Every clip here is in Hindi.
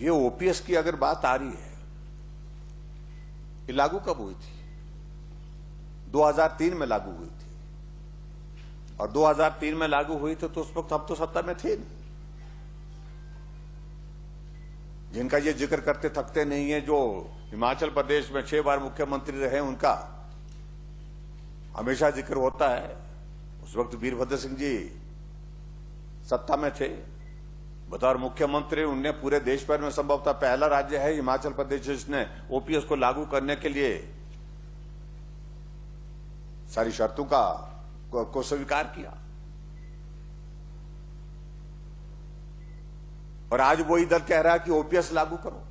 ये ओपीएस की अगर बात आ रही है, ये लागू कब हुई थी? 2003 में लागू हुई थी, और 2003 में लागू हुई थी तो उस वक्त हम तो सत्ता में थे नहीं। जिनका ये जिक्र करते थकते नहीं है, जो हिमाचल प्रदेश में 6 बार मुख्यमंत्री रहे, उनका हमेशा जिक्र होता है। उस वक्त वीरभद्र सिंह जी सत्ता में थे, बतौर मुख्यमंत्री। उनने पूरे देश भर में संभवतः पहला राज्य है हिमाचल प्रदेश जिसने ओपीएस को लागू करने के लिए सारी शर्तों को स्वीकार किया। और आज वही दल कह रहा है कि ओपीएस लागू करो।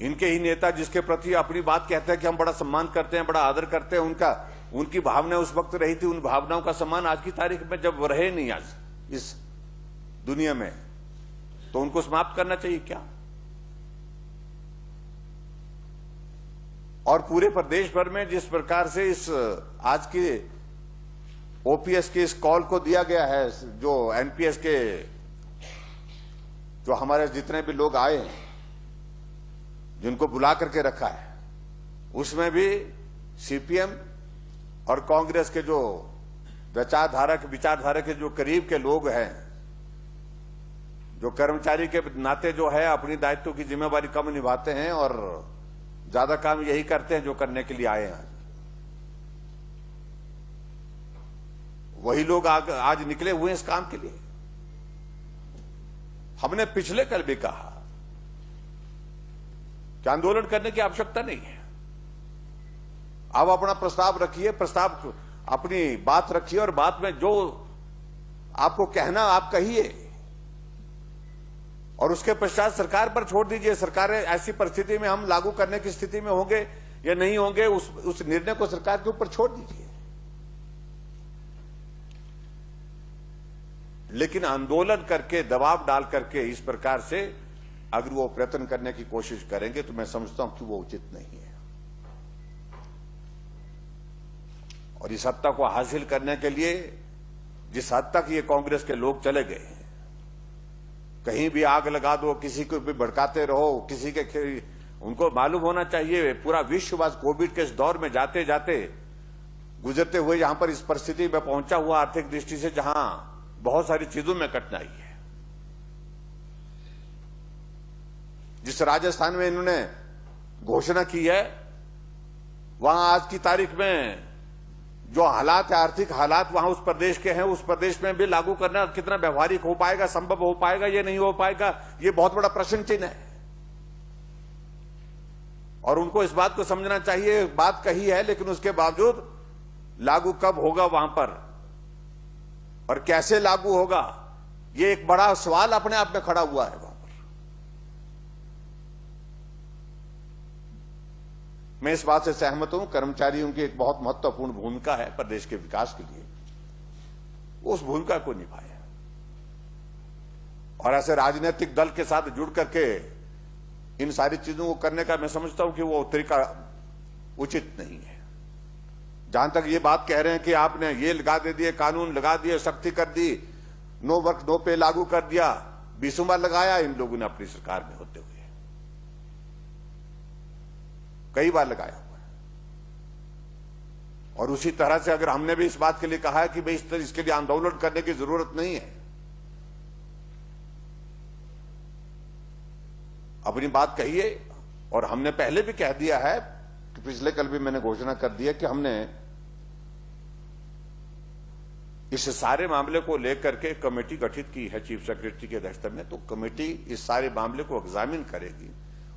इनके ही नेता जिसके प्रति अपनी बात कहते हैं कि हम बड़ा सम्मान करते हैं, बड़ा आदर करते हैं, उनकी भावना उस वक्त रही थी, उन भावनाओं का सम्मान आज की तारीख में जब रहे नहीं आज इस दुनिया में, तो उनको समाप्त करना चाहिए क्या? और पूरे प्रदेश भर में जिस प्रकार से इस आज की ओपीएस के इस कॉल को दिया गया है, जो एनपीएस के जो हमारे जितने भी लोग आए हैं, जिनको बुला करके रखा है, उसमें भी सीपीएम और कांग्रेस के जो विचारधारा के जो करीब के लोग हैं, जो कर्मचारी के नाते जो है अपनी दायित्व की जिम्मेवारी कम निभाते हैं और ज्यादा काम यही करते हैं जो करने के लिए आए हैं। वही लोग आज निकले हुए हैं इस काम के लिए। हमने पिछले कल भी कहा कि आंदोलन करने की आवश्यकता नहीं है। आप अपना प्रस्ताव रखिए, प्रस्ताव अपनी बात रखिए, और बात में जो आपको कहना आप कहिए, और उसके पश्चात सरकार पर छोड़ दीजिए। सरकार ऐसी परिस्थिति में हम लागू करने की स्थिति में होंगे या नहीं होंगे, उस निर्णय को सरकार के ऊपर छोड़ दीजिए। लेकिन आंदोलन करके, दबाव डाल करके इस प्रकार से अगर वो प्रयत्न करने की कोशिश करेंगे तो मैं समझता हूं कि वो उचित नहीं है। और इस सत्ता को हासिल करने के लिए जिस हद तक ये कांग्रेस के लोग चले गए हैं, कहीं भी आग लगा दो, किसी को भी भड़काते रहो, किसी के, उनको मालूम होना चाहिए पूरा विश्व आज कोविड के इस दौर में जाते जाते गुजरते हुए यहां पर इस परिस्थिति में पहुंचा हुआ, आर्थिक दृष्टि से जहां बहुत सारी चीजों में कठिनाई है। जिस राजस्थान में इन्होंने घोषणा की है, वहां आज की तारीख में जो हालात है, आर्थिक हालात वहां उस प्रदेश के हैं, उस प्रदेश में भी लागू करना कितना व्यवहारिक हो पाएगा, संभव हो पाएगा, ये नहीं हो पाएगा, ये बहुत बड़ा प्रश्न चिन्ह है। और उनको इस बात को समझना चाहिए, बात कही है लेकिन उसके बावजूद लागू कब होगा वहां पर और कैसे लागू होगा, ये एक बड़ा सवाल अपने आप में खड़ा हुआ है वहां पर। मैं इस बात से सहमत हूं, कर्मचारियों की एक बहुत महत्वपूर्ण भूमिका है प्रदेश के विकास के लिए, वो उस भूमिका को निभाए। और ऐसे राजनीतिक दल के साथ जुड़ करके इन सारी चीजों को करने का मैं समझता हूं कि वो तरीका उचित नहीं है। जहां तक ये बात कह रहे हैं कि आपने ये लगा दे दिए, कानून लगा दिए, सख्ती कर दी, नो वर्क नो पे लागू कर दिया, 20 बार लगाया इन लोगों ने अपनी सरकार में होते हुए, कई बार लगाया हुआ है। और उसी तरह से अगर हमने भी इस बात के लिए कहा है कि भाई इसके लिए आंदोलन करने की जरूरत नहीं है, अपनी बात कहिए। और हमने पहले भी कह दिया है कि पिछले कल भी मैंने घोषणा कर दी है कि हमने इस सारे मामले को लेकर के कमेटी गठित की है चीफ सेक्रेटरी की अध्यक्षता में। तो कमेटी इस सारे मामले को एग्जामिन करेगी,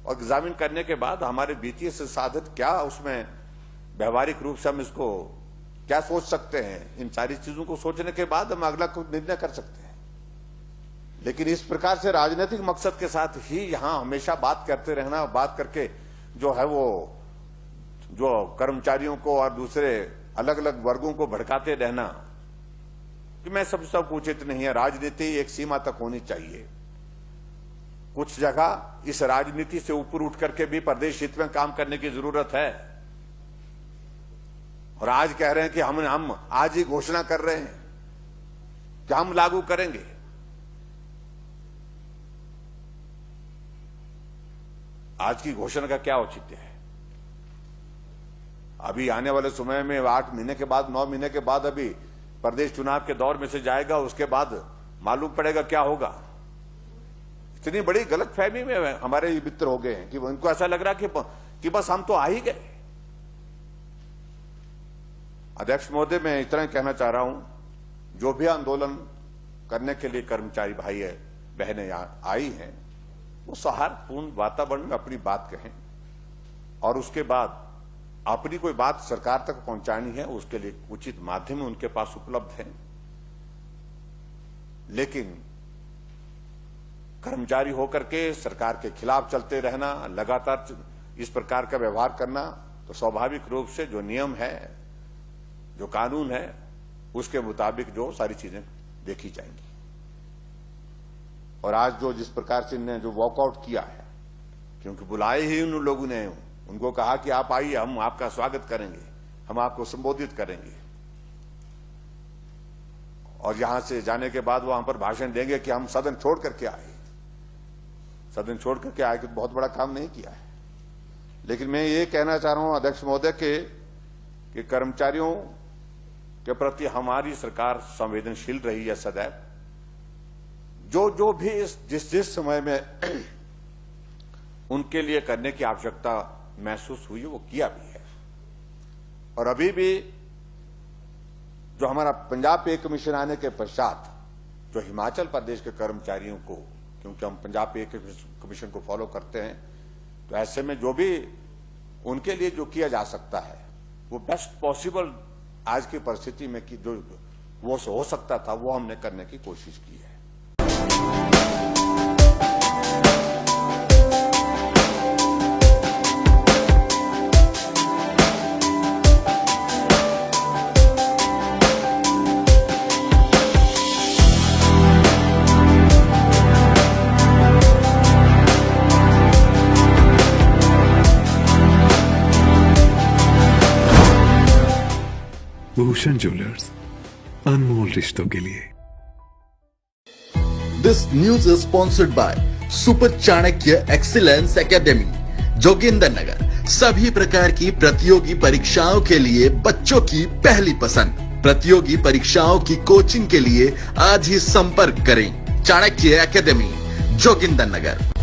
और एग्जामिन करने के बाद हमारे वित्तीय संसाधन क्या, उसमें व्यवहारिक रूप से हम इसको क्या सोच सकते हैं, इन सारी चीजों को सोचने के बाद हम अगला कुछ निर्णय कर सकते हैं। लेकिन इस प्रकार से राजनीतिक मकसद के साथ ही यहां हमेशा बात करते रहना, बात करके जो है वो जो कर्मचारियों को और दूसरे अलग अलग वर्गों को भड़काते रहना, कि मैं समझता हूं उचित नहीं है। राजनीति एक सीमा तक होनी चाहिए। कुछ जगह इस राजनीति से ऊपर उठ करके भी प्रदेश हित में काम करने की जरूरत है। और आज कह रहे हैं कि हम आज ही घोषणा कर रहे हैं कि हम लागू करेंगे। आज की घोषणा का क्या औचित्य है? अभी आने वाले समय में 8 महीने के बाद, 9 महीने के बाद अभी प्रदेश चुनाव के दौर में से जाएगा, उसके बाद मालूम पड़ेगा क्या होगा। इतनी बड़ी गलतफहमी में हमारे मित्र हो गए हैं कि उनको ऐसा लग रहा कि बस हम तो आ ही गए। अध्यक्ष महोदय, मैं इतना ही कहना चाह रहा हूं, जो भी आंदोलन करने के लिए कर्मचारी भाई है बहनें यहां आई हैं, वो सौहार्दपूर्ण वातावरण में अपनी बात कहें और उसके बाद अपनी कोई बात सरकार तक पहुंचानी है, उसके लिए उचित माध्यम उनके पास उपलब्ध है। लेकिन कर्मचारी होकर के सरकार के खिलाफ चलते रहना, लगातार इस प्रकार का व्यवहार करना, तो स्वाभाविक रूप से जो नियम है, जो कानून है, उसके मुताबिक जो सारी चीजें देखी जाएंगी। और आज जो जिस प्रकार से इन्होंने जो वॉकआउट किया है, क्योंकि बुलाए ही उन लोगों ने, उनको कहा कि आप आइए, हम आपका स्वागत करेंगे, हम आपको संबोधित करेंगे, और यहां से जाने के बाद वहां पर भाषण देंगे कि हम सदन छोड़ करके आए। सदन छोड़ करके आए कि बहुत बड़ा काम नहीं किया है। लेकिन मैं ये कहना चाह रहा हूं अध्यक्ष महोदय कि कर्मचारियों के प्रति हमारी सरकार संवेदनशील रही है सदैव। जो भी जिस समय में उनके लिए करने की आवश्यकता महसूस हुई, वो किया भी है। और अभी भी जो हमारा पंजाब पे कमीशन आने के पश्चात जो हिमाचल प्रदेश के कर्मचारियों को, क्योंकि हम पंजाब पे कमीशन को फॉलो करते हैं, तो ऐसे में जो भी उनके लिए जो किया जा सकता है, वो बेस्ट पॉसिबल आज की परिस्थिति में कि जो वो हो सकता था, वो हमने करने की कोशिश की है। भूषण ज्वेलर्स, अनमोल रिश्तों के लिए। This news is sponsored by super Chanakya excellence academy, Joginder Nagar. सभी प्रकार की प्रतियोगी परीक्षाओं के लिए बच्चों की पहली पसंद। प्रतियोगी परीक्षाओं की कोचिंग के लिए आज ही संपर्क करें। चाणक्य एकेडमी, जोगिंदर नगर।